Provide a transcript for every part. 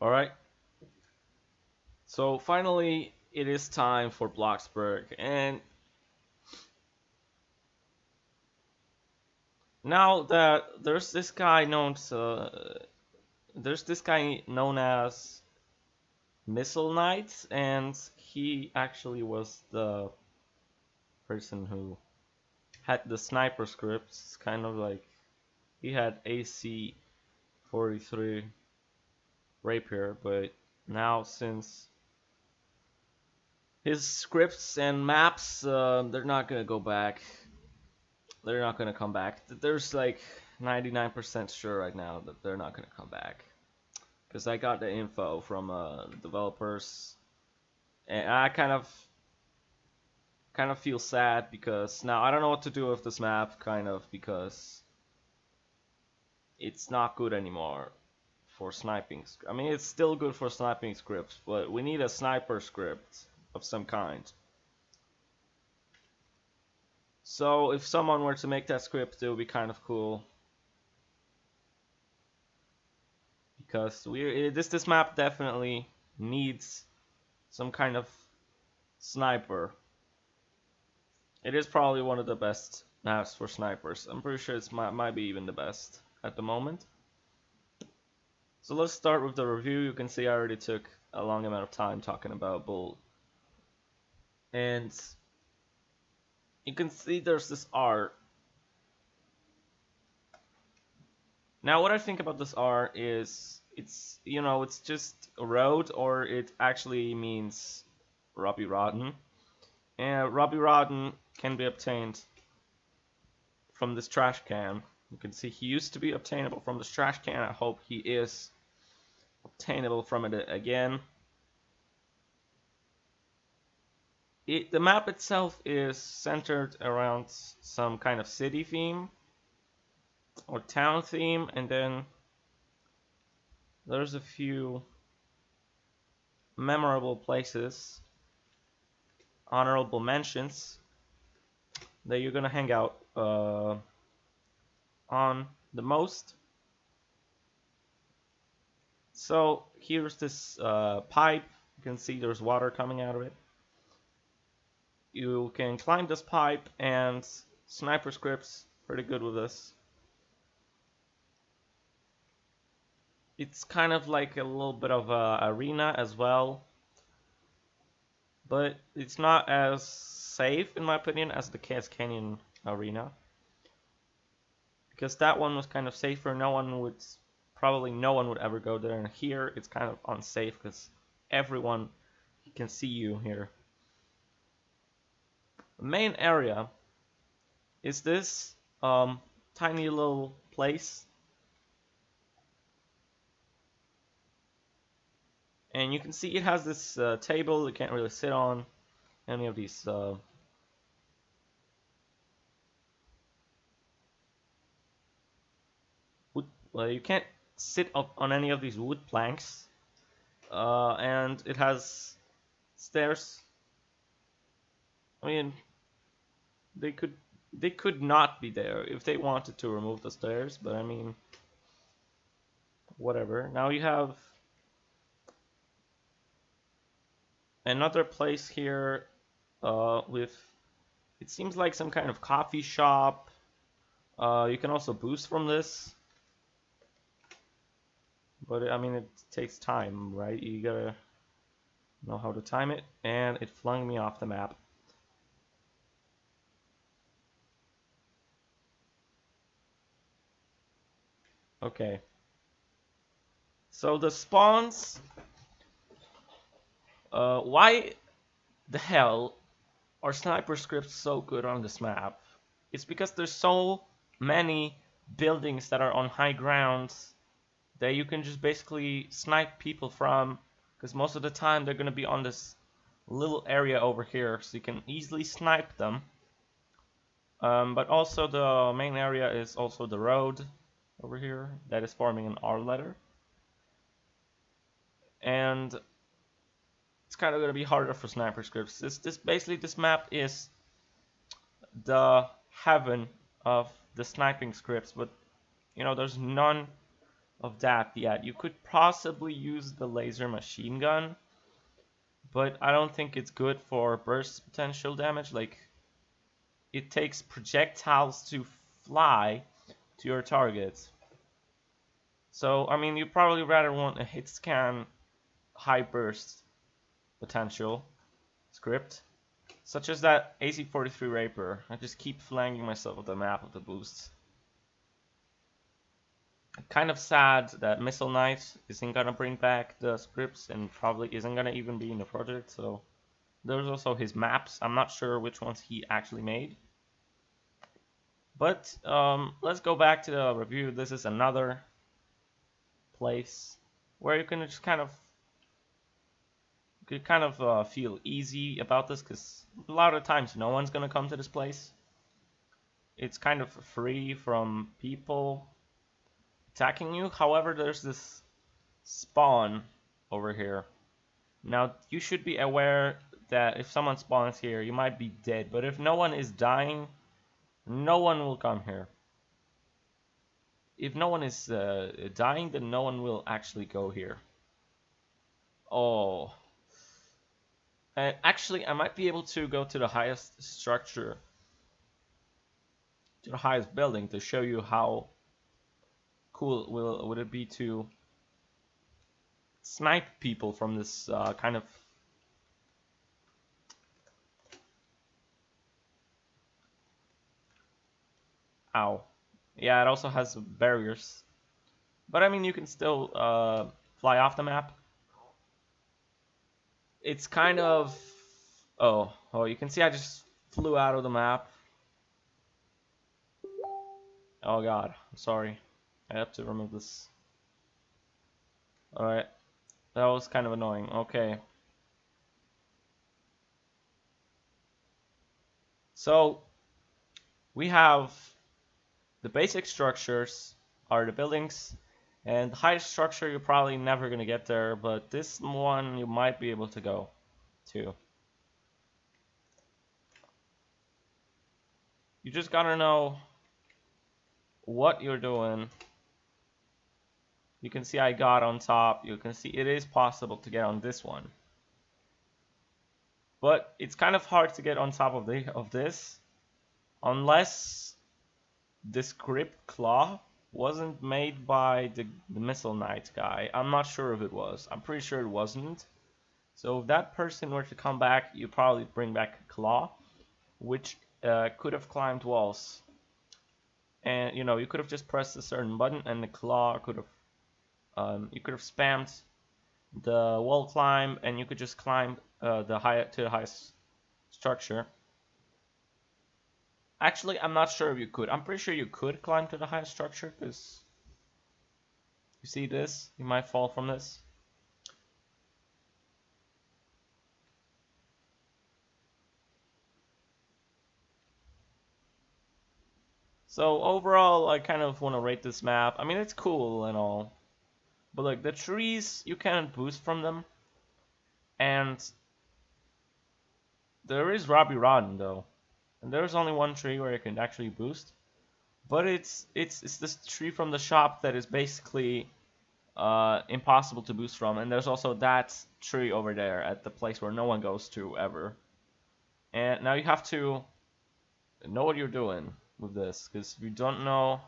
Alright, so finally it is time for Bloxburg, and now that there's this guy known as Missilenight, and he actually was the person who had the sniper scripts, kind of like he had AC43 Rapier, but now since his scripts and maps, they're not gonna go back. They're not gonna come back. There's like 99% sure right now that they're not gonna come back, because I got the info from developers, and I kind of feel sad because now I don't know what to do with this map, because it's not good anymore for sniping. I mean, it's still good for sniping scripts, but we need a sniper script of some kind. So if someone were to make that script, it would be kind of cool, because this map definitely needs some kind of sniper. It is probably one of the best maps for snipers. I'm pretty sure it might be even the best at the moment. So let's start with the review. You can see I already took a long amount of time talking about Bull. And you can see there's this R. Now what I think about this R is it's just a road, or it actually means Robbie Rotten. And Robbie Rotten can be obtained from this trash can. You can see he used to be obtainable from this trash can. I hope he is obtainable from it again. The map itself is centered around some kind of city theme or town theme, and then there's a few memorable places, honorable mentions, that you're gonna hang out on the most. So here's this pipe. You can see there's water coming out of it. You can climb this pipe, and sniper scripts pretty good with this. It's kind of like a little bit of a arena as well, but it's not as safe in my opinion as the Cass Canyon arena, because that one was kind of safer. Probably no one would ever go there, and here it's kind of unsafe because everyone can see you here. The main area is this tiny little place, and you can see it has this table. You can't really sit on any of these wood. Well, you can't sit up on any of these wood planks, and it has stairs. I mean, they could not be there if they wanted to remove the stairs, but I mean, whatever. Now you have another place here with, it seems like some kind of coffee shop. You can also boost from this, but I mean, it takes time, right? You gotta know how to time it, and it flung me off the map. Okay. So the spawns, why the hell are sniper scripts so good on this map? It's because there's so many buildings that are on high grounds that you can just basically snipe people from, because most of the time they're going to be on this little area over here, so you can easily snipe them. But also the main area is also the road over here that is forming an R letter, and it's kind of going to be harder for sniper scripts. This map is the heaven of the sniping scripts, but there's none of that yet. You could possibly use the laser machine gun, but I don't think it's good for burst potential damage. Like, it takes projectiles to fly to your target. So, I mean, you probably rather want a hit scan high burst potential script, such as that AC43 Rapier. I just keep flanking myself with the map with the boosts. Kind of sad that Missilenight isn't gonna bring back the scripts and probably isn't gonna even be in the project, so there's also his maps. I'm not sure which ones he actually made. But let's go back to the review. This is another place where you can just kind of feel easy about this, because a lot of times no one's gonna come to this place. It's kind of free from people attacking you. However, there's this spawn over here. Now, you should be aware that if someone spawns here, you might be dead. But if no one is dying, no one will come here. If no one is dying, then no one will actually go here. Oh. Actually, I might be able to go to the highest structure, to the highest building, to show you how cool would it be to snipe people from this kind of ow. Yeah, it also has barriers, but I mean, you can still fly off the map. It's kind of oh, you can see I just flew out of the map. Oh god, I'm sorry. I have to remove this. Alright, that was kind of annoying. Okay. So, we have the basic structures are the buildings, and the highest structure you're probably never going to get there, but this one you might be able to go to. You just gotta know what you're doing. You can see I got on top. You can see it is possible to get on this one. But it's kind of hard to get on top of this unless the script claw wasn't made by the Missilenight guy. I'm not sure if it was. I'm pretty sure it wasn't. So if that person were to come back, you probably bring back a claw, which could have climbed walls. And you know, you could have just pressed a certain button, and the claw could have you could have spammed the wall climb, and you could just climb to the highest structure. Actually, I'm not sure if you could. I'm pretty sure you could climb to the highest structure, because you see this? You might fall from this. So overall, I kind of want to rate this map. I mean, it's cool and all, but like the trees, you can't boost from them, and there is Robbie Rodden though, and there's only one tree where you can actually boost, but it's this tree from the shop that is basically impossible to boost from, and there's also that tree over there at the place where no one goes to ever. And now you have to know what you're doing with this, because if you don't know,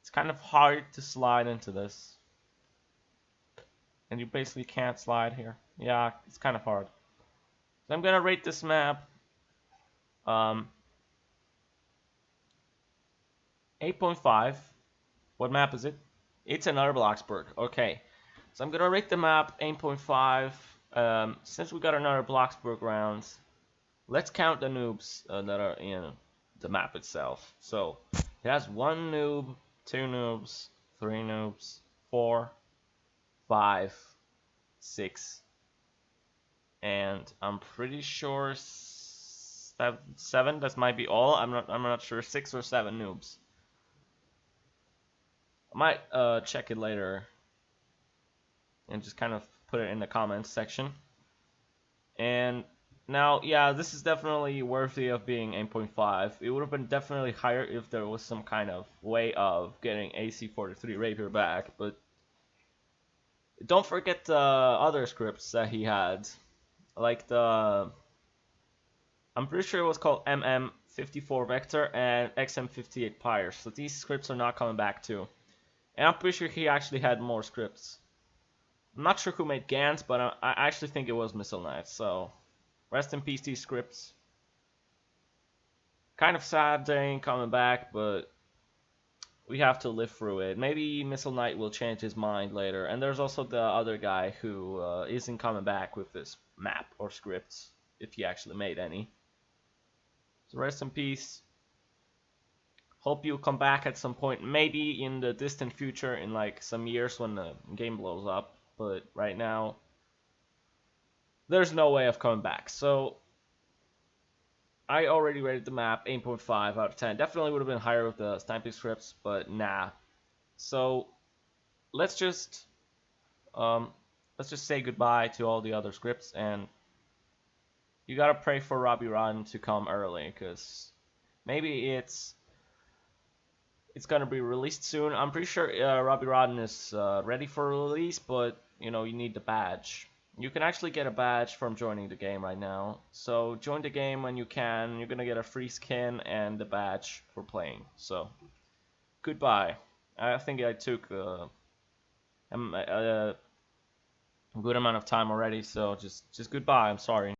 it's kind of hard to slide into this, and you basically can't slide here. Yeah, it's kind of hard. So I'm gonna rate this map 8.5. What map is it? It's another Bloxburg. Okay, so I'm gonna rate the map 8.5. Since we got another Bloxburg round, let's count the noobs that are in the map itself. So it has 1 noob, 2 noobs, 3 noobs, 4, 5, 6, and I'm pretty sure 7. That might be all. I'm not sure. 6 or 7 noobs. I might check it later and just kind of put it in the comments section. And Now, yeah, this is definitely worthy of being 8.5. It would have been definitely higher if there was some kind of way of getting AC43 Rapier back, but don't forget the other scripts that he had, like I'm pretty sure it was called MM54 Vector and XM58 Pyre, so these scripts are not coming back too. And I'm pretty sure he actually had more scripts. I'm not sure who made Gans, but I actually think it was Missilenight, so rest in peace these scripts. Kind of sad they ain't coming back, but we have to live through it. Maybe Missilenight will change his mind later. And there's also the other guy who isn't coming back with this map or scripts, if he actually made any. So rest in peace. Hope you come back at some point, maybe in the distant future, in like some years when the game blows up. But right now, there's no way of coming back. So I already rated the map 8.5 out of 10. Definitely would have been higher with the sniping scripts, but nah. So let's just um, say goodbye to all the other scripts, and you gotta pray for Robbie Rodden to come early, cause maybe it's gonna be released soon. I'm pretty sure Robbie Rodden is ready for release, but you know you need the badge. You can actually get a badge from joining the game right now. So join the game when you can. You're gonna get a free skin and the badge for playing. So goodbye. I think I took a good amount of time already. So just goodbye. I'm sorry.